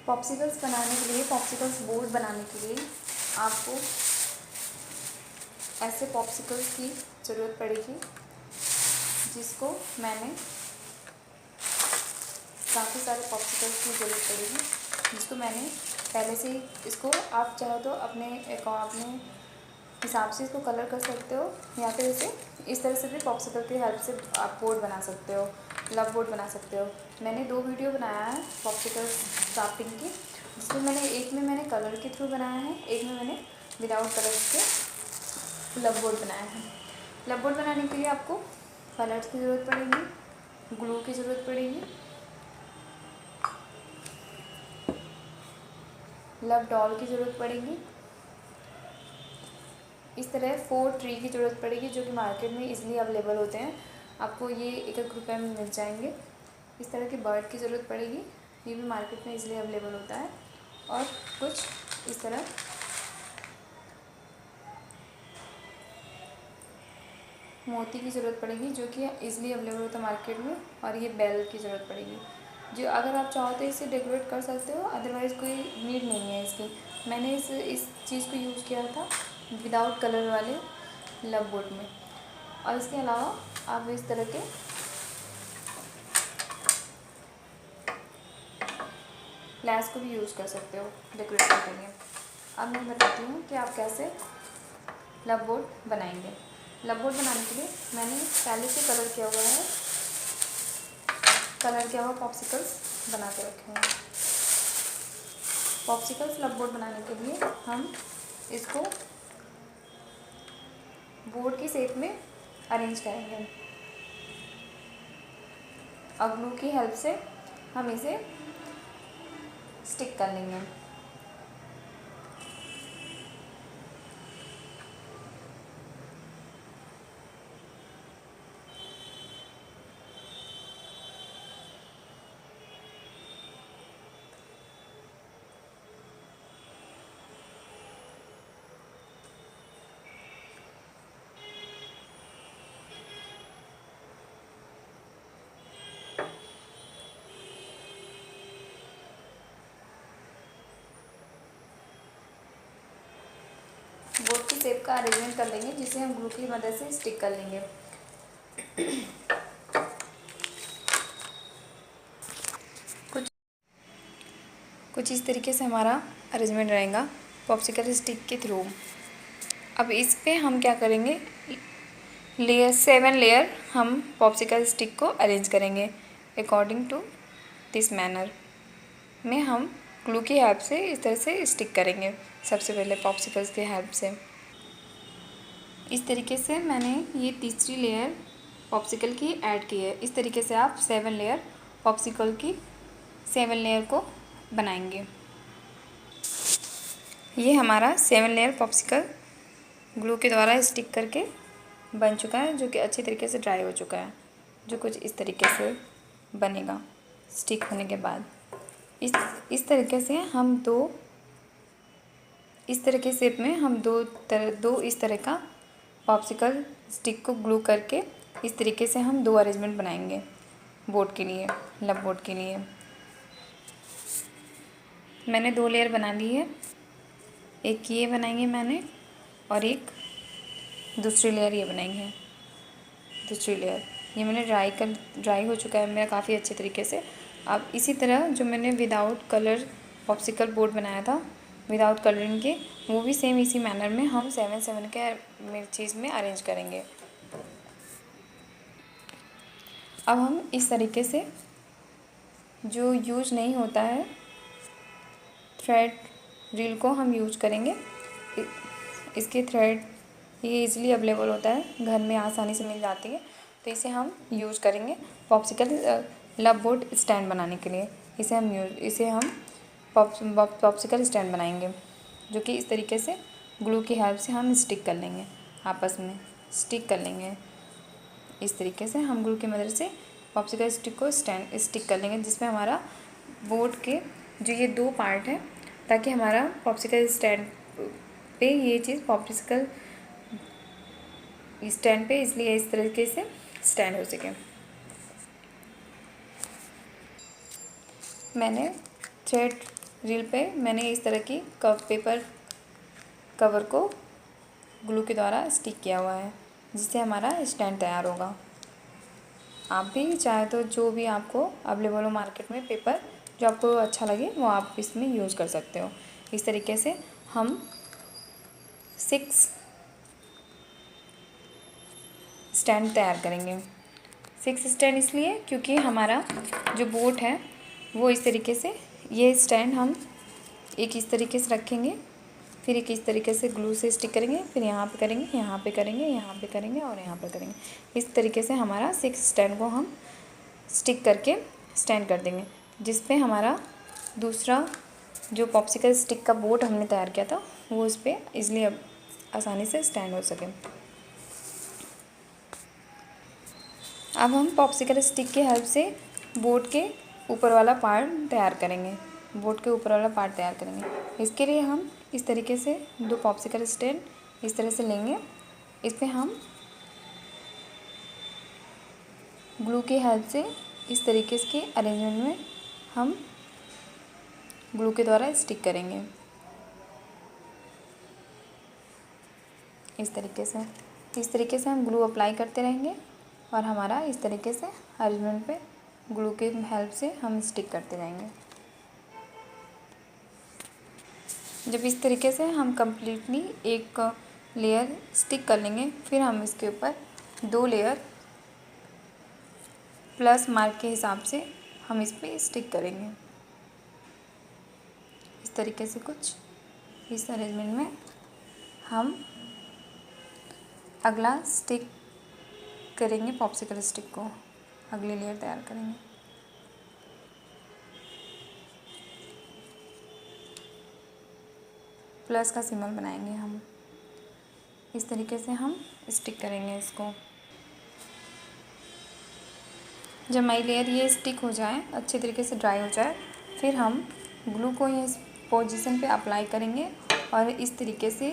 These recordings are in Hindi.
पॉप्सिकल्स बनाने के लिए, पॉप्सिकल्स बोर्ड बनाने के लिए आपको ऐसे पॉप्सिकल्स की ज़रूरत पड़ेगी, जिसको मैंने काफ़ी सारे पॉप्सिकल्स की ज़रूरत पड़ेगी, जिसको मैंने पहले से ही, इसको आप चाहो तो अपने हिसाब से इसको कलर कर सकते हो, या फिर इसे इस तरह से भी पॉप्सिकल की हेल्प से आप बोर्ड बना सकते हो, लव बोर्ड बना सकते हो। मैंने 2 वीडियो बनाया है पॉप्सिकल्स क्राफ्टिंग की, जिसमें मैंने एक में मैंने कलर के थ्रू बनाया है, एक में मैंने विदाउट कलर के लव बोर्ड बनाया है। लव बोर्ड बनाने के लिए आपको कलर्स की ज़रूरत पड़ेगी, ग्लू की ज़रूरत पड़ेगी, लव डॉल की ज़रूरत पड़ेगी, इस तरह 4 ट्री की ज़रूरत पड़ेगी, जो कि मार्केट में इजीली अवेलेबल होते हैं, आपको ये 1-1 रुपये में मिल जाएंगे। इस तरह के बर्ड की ज़रूरत पड़ेगी, ये भी मार्केट में इजीली अवेलेबल होता है। और कुछ इस तरह मोती की ज़रूरत पड़ेगी, जो कि इजीली अवेलेबल होता है मार्केट में। और ये बेल की ज़रूरत पड़ेगी, जो अगर आप चाहो तो इसे डेकोरेट कर सकते हो, अदरवाइज़ कोई नीड नहीं है इसकी। मैंने इस चीज़ को यूज़ किया था विदाउट कलर वाले लव बोर्ड में। और इसके अलावा आप इस तरह के फ्लैश को भी यूज़ कर सकते हो डेकोरेशन के लिए। अब मैं बताती हूँ कि आप कैसे लव बोर्ड बनाएंगे। लव बोर्ड बनाने के लिए मैंने पहले से कलर किया हुआ पॉप्सिकल्स बना के रखे हैं। पॉप्सिकल्स लव बोर्ड बनाने के लिए हम इसको बोर्ड की शेप में अरेंज करेंगे, और ग्लू की हेल्प से हम इसे स्टिक कर लेंगे। बोर्ड की शेप का अरेंजमेंट कर लेंगे, जिसे हम ग्लू की मदद से स्टिक कर लेंगे। कुछ इस तरीके से हमारा अरेंजमेंट रहेगा पॉप्सिकल स्टिक के थ्रू। अब इस पे हम क्या करेंगे, 7 लेयर हम पॉप्सिकल स्टिक को अरेंज करेंगे अकॉर्डिंग टू दिस मैनर में। हम ग्लू की हेल्प से इस तरह से स्टिक करेंगे, सबसे पहले पॉप्सिकल्स की हेल्प से। इस तरीके से मैंने ये तीसरी लेयर पॉप्सिकल की ऐड की है। इस तरीके से आप 7 लेयर पॉप्सिकल की 7 लेयर को बनाएंगे। ये हमारा 7 लेयर पॉप्सिकल ग्लू के द्वारा स्टिक करके बन चुका है, जो कि अच्छी तरीके से ड्राई हो चुका है, जो कुछ इस तरीके से बनेगा स्टिक होने के बाद। इस तरीके से हम इस तरह के शेप में हम दो इस तरह का पॉप्सिकल स्टिक को ग्लू करके इस तरीके से हम 2 अरेंजमेंट बनाएंगे बोर्ड के लिए, लव बोर्ड के लिए। मैंने 2 लेयर बना ली है, एक ये बनाएंगे मैंने, और एक दूसरी लेयर ये बनाएंगे। दूसरी लेयर ये मैंने ड्राई हो चुका है मेरा काफ़ी अच्छे तरीके से। अब इसी तरह जो मैंने विदाउट कलर पॉप्सिकल बोर्ड बनाया था विदाउट कलरिंग के, वो भी सेम इसी मैनर में हम 7 के चीज़ में अरेंज करेंगे। अब हम इस तरीके से जो यूज नहीं होता है थ्रेड रील को हम यूज करेंगे। इसके थ्रेड ये इजीली अवेलेबल होता है, घर में आसानी से मिल जाती है, तो इसे हम यूज़ करेंगे पॉप्सिकल लव बोर्ड स्टैंड बनाने के लिए। इसे हम पॉप्सिकल स्टैंड बनाएंगे, जो कि इस तरीके से ग्लू की हेल्प से हम स्टिक कर लेंगे, आपस में स्टिक कर लेंगे। इस तरीके से हम ग्लू की मदद से पॉप्सिकल स्टिक को स्टिक कर लेंगे, जिसमें हमारा बोर्ड के जो ये 2 पार्ट हैं, ताकि हमारा पॉप्सिकल स्टैंड पे ये चीज़ पॉप्सिकल स्टैंड पे इसलिए इस तरीके से स्टैंड हो सके। मैंने थ्रेड रील पे मैंने इस तरह की पेपर कवर को ग्लू के द्वारा स्टिक किया हुआ है, जिससे हमारा स्टैंड तैयार होगा। आप भी चाहे तो जो भी आपको अवेलेबल हो मार्केट में पेपर, जो आपको अच्छा लगे वो आप इसमें यूज़ कर सकते हो। इस तरीके से हम 6 स्टैंड तैयार करेंगे। 6 स्टैंड इसलिए क्योंकि हमारा जो बोट है वो इस तरीके से, ये स्टैंड हम एक इस तरीके से रखेंगे, फिर एक इस तरीके से ग्लू से स्टिक करेंगे, फिर यहाँ पे करेंगे, यहाँ पे करेंगे, यहाँ पे करेंगे और यहाँ पे करेंगे। इस तरीके से हमारा 6 स्टैंड को हम स्टिक करके स्टैंड कर देंगे, जिस पे हमारा दूसरा जो पॉप्सिकल स्टिक का बोट हमने तैयार किया था वो इस पर ईज़िली आसानी से स्टैंड हो सके। अब हम पॉप्सिकल स्टिक की हेल्प से बोट के ऊपर वाला पार्ट तैयार करेंगे। इसके लिए हम इस तरीके से 2 पॉप्सिकल स्टैंड इस तरह से लेंगे। इस पे हम ग्लू की हेल्प से इस तरीके के अरेंजमेंट में हम ग्लू के द्वारा स्टिक करेंगे। इस तरीके से हम ग्लू अप्लाई करते रहेंगे और हमारा इस तरीके से अरेंजमेंट पे ग्लू के हेल्प से हम स्टिक करते जाएंगे। जब इस तरीके से हम कम्प्लीटली एक लेयर स्टिक कर लेंगे, फिर हम इसके ऊपर 2 लेयर प्लस मार्क के हिसाब से हम इस पर स्टिक करेंगे। इस तरीके से कुछ इस अरेंजमेंट में हम अगला स्टिक करेंगे, पॉप्सिकल स्टिक को अगली लेयर तैयार करेंगे। प्लस का सिंबल बनाएंगे हम। इस तरीके से हम स्टिक करेंगे इसको। जब हमारी लेयर ये स्टिक हो जाए, अच्छे तरीके से ड्राई हो जाए, फिर हम ग्लू को इस पोजीशन पे अप्लाई करेंगे और इस तरीके से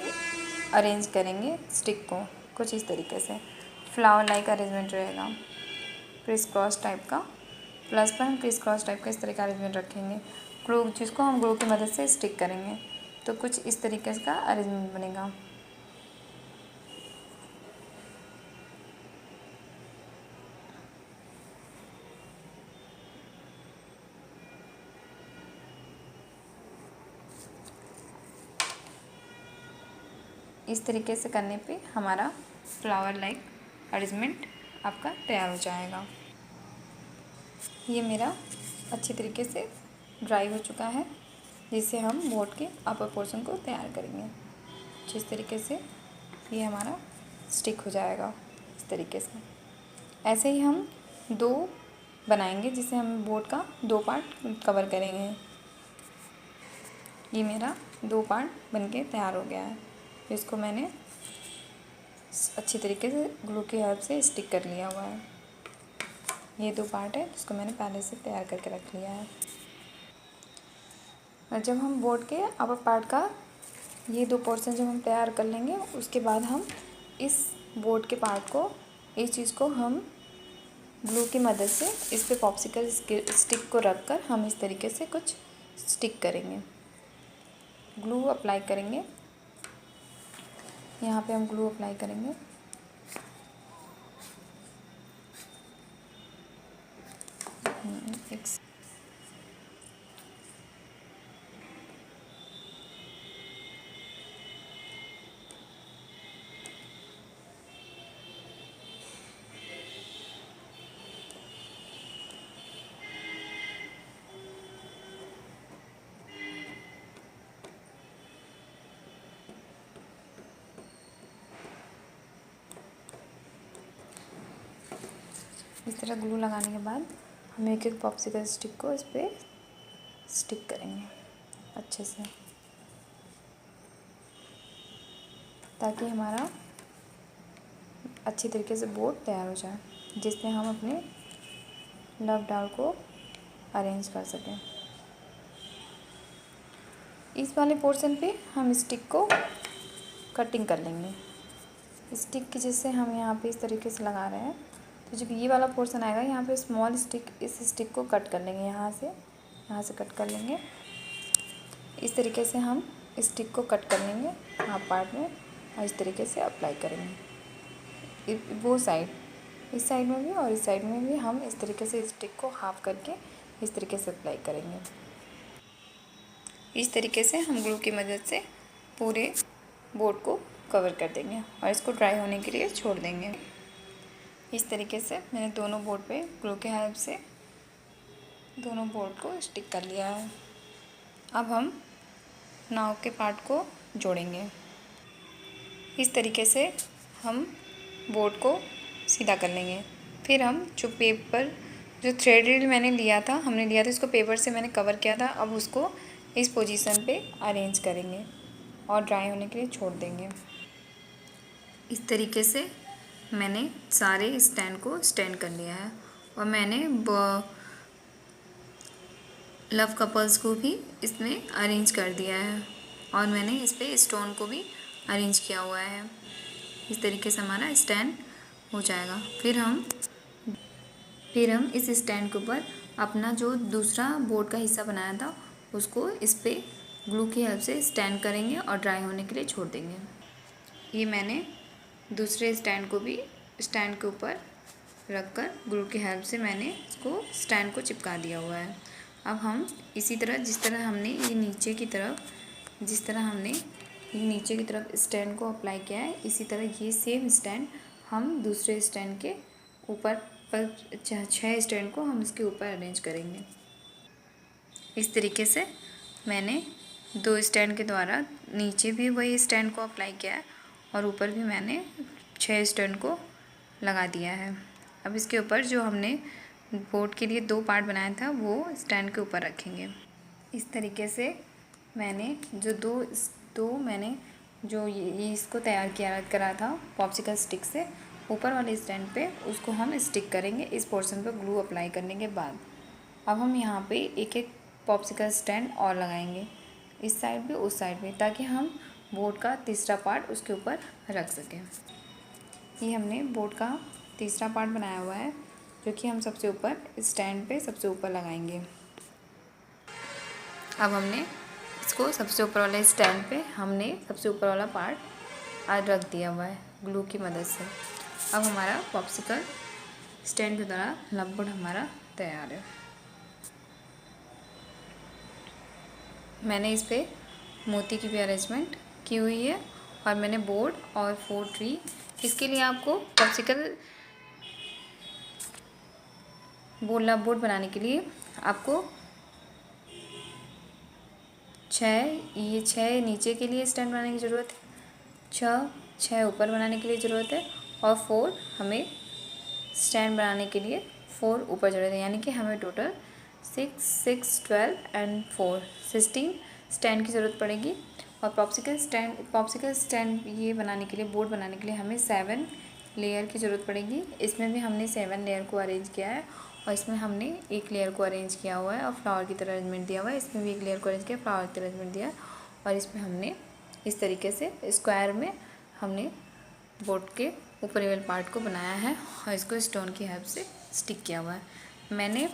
अरेंज करेंगे स्टिक को। कुछ इस तरीके से फ्लावर लाइक अरेंजमेंट रहेगा, क्रिस क्रॉस टाइप का। प्लस पर हम क्रिस क्रॉस टाइप का इस तरह का अरेंजमेंट रखेंगे, ग्लू जिसको हम ग्लू की मदद से स्टिक करेंगे। तो कुछ इस तरीके का अरेंजमेंट बनेगा। इस तरीके से करने पे हमारा फ्लावर लाइक अरेंजमेंट आपका तैयार हो जाएगा। ये मेरा अच्छी तरीके से ड्राई हो चुका है, जिससे हम बोट के अपर पोर्शन को तैयार करेंगे। जिस तरीके से ये हमारा स्टिक हो जाएगा, इस तरीके से। ऐसे ही हम 2 बनाएंगे, जिससे हम बोट का 2 पार्ट कवर करेंगे। ये मेरा 2 पार्ट बनके तैयार हो गया है। इसको मैंने अच्छी तरीके से ग्लू की हेल्प से स्टिक कर लिया हुआ है। ये 2 पार्ट है जिसको मैंने पहले से तैयार करके रख लिया है। और जब हम बोट के अपर पार्ट का ये 2 पोर्शन जब हम तैयार कर लेंगे, उसके बाद हम इस बोट के पार्ट को, इस चीज़ को हम ग्लू की मदद से इस पे पॉप्सिकल स्टिक को रख कर हम इस तरीके से कुछ स्टिक करेंगे। ग्लू अप्लाई करेंगे, यहाँ पे हम ग्लू अप्लाई करेंगे। इस तरह ग्लू लगाने के बाद हम एक एक पॉप्सिकल स्टिक को इस पर स्टिक करेंगे अच्छे से, ताकि हमारा अच्छी तरीके से बोट तैयार हो जाए, जिसमें हम अपने लव डॉल को अरेंज कर सकें। इस वाले पोर्शन पे हम स्टिक को कटिंग कर लेंगे। स्टिक की जिससे हम यहाँ पे इस तरीके से लगा रहे हैं, तो जब ये वाला पोर्शन आएगा यहाँ पे स्मॉल स्टिक, इस स्टिक को कट कर लेंगे, यहाँ से कट कर लेंगे। इस तरीके से हम स्टिक को कट कर लेंगे हाफ पार्ट में और इस तरीके से अप्लाई करेंगे वो साइड, इस साइड में भी और इस साइड में भी हम इस तरीके से स्टिक को हाफ करके इस तरीके से अप्लाई करेंगे। इस तरीके से हम ग्लू की मदद से पूरे बोर्ड को कवर कर देंगे और इसको ड्राई होने के लिए छोड़ देंगे। इस तरीके से मैंने दोनों बोर्ड पे ग्लू के हेल्प से दोनों बोर्ड को स्टिक कर लिया है। अब हम नाव के पार्ट को जोड़ेंगे। इस तरीके से हम बोर्ड को सीधा कर लेंगे। फिर हम जो थ्रेड रील मैंने लिया था इसको पेपर से मैंने कवर किया था, अब उसको इस पोजीशन पे अरेंज करेंगे और ड्राई होने के लिए छोड़ देंगे। इस तरीके से मैंने सारे स्टैंड को स्टैंड कर लिया है और मैंने लव कपल्स को भी इसमें अरेंज कर दिया है और मैंने इस पर स्टोन को भी अरेंज किया हुआ है। इस तरीके से हमारा स्टैंड हो जाएगा। फिर हम इस स्टैंड के ऊपर अपना जो दूसरा बोर्ड का हिस्सा बनाया था उसको इस पर ग्लू की हेल्प से स्टैंड करेंगे और ड्राई होने के लिए छोड़ देंगे। ये मैंने दूसरे स्टैंड को भी स्टैंड के ऊपर रखकर ग्लू की हेल्प से मैंने इसको स्टैंड को चिपका दिया हुआ है। अब हम इसी तरह जिस तरह हमने ये नीचे की तरफ स्टैंड को अप्लाई किया है, इसी तरह ये सेम स्टैंड हम दूसरे स्टैंड के ऊपर पर 6 स्टैंड को हम इसके ऊपर अरेंज करेंगे। इस तरीके से मैंने 2 स्टैंड के द्वारा नीचे भी वही स्टैंड को अप्लाई किया है और ऊपर भी मैंने 6 स्टैंड को लगा दिया है। अब इसके ऊपर जो हमने बोर्ड के लिए 2 पार्ट बनाया था वो स्टैंड के ऊपर रखेंगे। इस तरीके से मैंने मैंने जो ये इसको तैयार करा था पॉप्सिकल स्टिक से, ऊपर वाले स्टैंड पे उसको हम स्टिक करेंगे इस पोर्शन पर ग्लू अप्लाई करने के बाद। अब हम यहाँ पे एक पॉप्सिकल स्टैंड और लगाएंगे, इस साइड भी उस साइड भी, ताकि हम बोर्ड का तीसरा पार्ट उसके ऊपर रख सकें। ये हमने बोर्ड का तीसरा पार्ट बनाया हुआ है जो कि हम सबसे ऊपर स्टैंड पे सबसे ऊपर लगाएंगे। अब हमने इसको सबसे ऊपर वाले स्टैंड पे हमने सबसे ऊपर वाला पार्ट आज रख दिया हुआ है ग्लू की मदद से। अब हमारा पॉप्सिकल स्टैंड की तरह लंबोर्ड हमारा तैयार है। मैंने इस पर मोती की भी अरेंजमेंट की हुई है और मैंने बोर्ड और 4 ट्री, इसके लिए आपको पॉप्सिकल बोर्ड बनाने के लिए आपको 6 नीचे के लिए स्टैंड बनाने की ज़रूरत है, 6 ऊपर बनाने के लिए ज़रूरत है और 4 हमें स्टैंड बनाने के लिए 4 ऊपर ज़रूरत है। यानी कि हमें टोटल 6, 12 एंड 4 16 स्टैंड की ज़रूरत पड़ेगी। और पॉप्सिकल स्टैंड ये बनाने के लिए, बोर्ड बनाने के लिए हमें 7 लेयर की ज़रूरत पड़ेगी। इसमें भी हमने 7 लेयर को अरेंज किया है और इसमें हमने 1 लेयर को अरेंज किया हुआ है और फ्लावर की तरह अरेंजमेंट दिया हुआ है। इसमें भी 1 लेयर को अरेंज किया, फ्लावर की तरह अरेंजमेंट दिया और इसमें हमने इस तरीके से स्क्वायर में हमने बोर्ड के ऊपरी वाले पार्ट को बनाया है और इसको स्टोन की हेल्प से स्टिक किया हुआ है। मैंने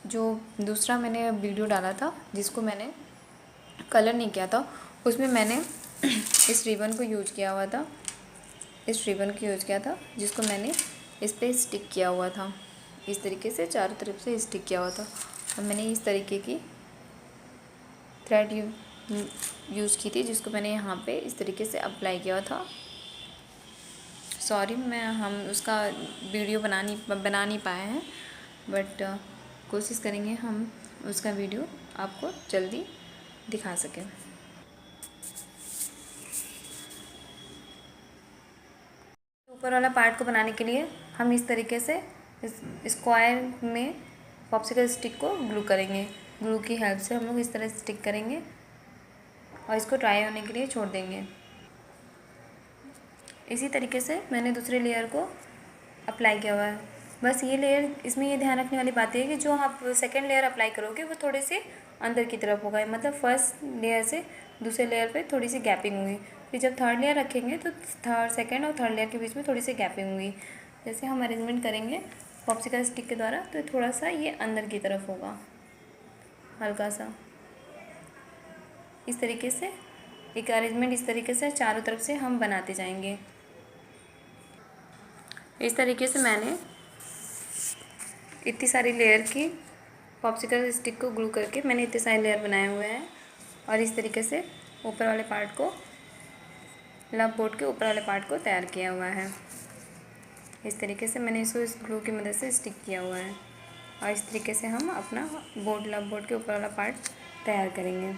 जो दूसरा मैंने वीडियो डाला था जिसको मैंने कलर नहीं किया था, उसमें मैंने इस रिबन को यूज किया था जिसको मैंने इस पर स्टिक किया हुआ था। इस तरीके से चारों तरफ से स्टिक किया हुआ था और मैंने इस तरीके की थ्रेड यूज़ की थी जिसको मैंने यहाँ पे इस तरीके से अप्लाई किया था। सॉरी हम उसका वीडियो बना नहीं पाए हैं, बट कोशिश करेंगे हम उसका वीडियो आपको जल्दी दिखा सकें। ऊपर वाला पार्ट को बनाने के लिए हम इस तरीके से इस स्क्वायर में पॉप्सिकल स्टिक को ग्लू करेंगे। ग्लू की हेल्प से हम लोग इस तरह स्टिक करेंगे और इसको ड्राई होने के लिए छोड़ देंगे। इसी तरीके से मैंने दूसरे लेयर को अप्लाई किया हुआ है। बस ये लेयर, इसमें ये ध्यान रखने वाली बात है कि जो आप सेकेंड लेयर अप्लाई करोगे वो थोड़े से अंदर की तरफ होगा, मतलब फर्स्ट लेयर से दूसरे लेयर पे थोड़ी सी गैपिंग होगी। फिर जब थर्ड लेयर रखेंगे तो सेकेंड और थर्ड लेयर के बीच में थोड़ी सी गैपिंग होगी। जैसे हम अरेंजमेंट करेंगे पॉप्सिकल स्टिक के द्वारा तो थोड़ा सा ये अंदर की तरफ होगा, हल्का सा। इस तरीके से एक अरेंजमेंट इस तरीके से चारों तरफ से हम बनाते जाएंगे। इस तरीके से मैंने इतनी सारी लेयर की पॉप्सिकल स्टिक को ग्लू करके मैंने इतने सारे लेयर बनाए हुए हैं और इस तरीके से ऊपर वाले पार्ट को लव बोर्ड के ऊपर वाले पार्ट को तैयार किया हुआ है। इस तरीके से मैंने इसको इस ग्लू की मदद से स्टिक किया हुआ है और इस तरीके से हम अपना बोर्ड लव बोर्ड के ऊपर वाला पार्ट तैयार करेंगे।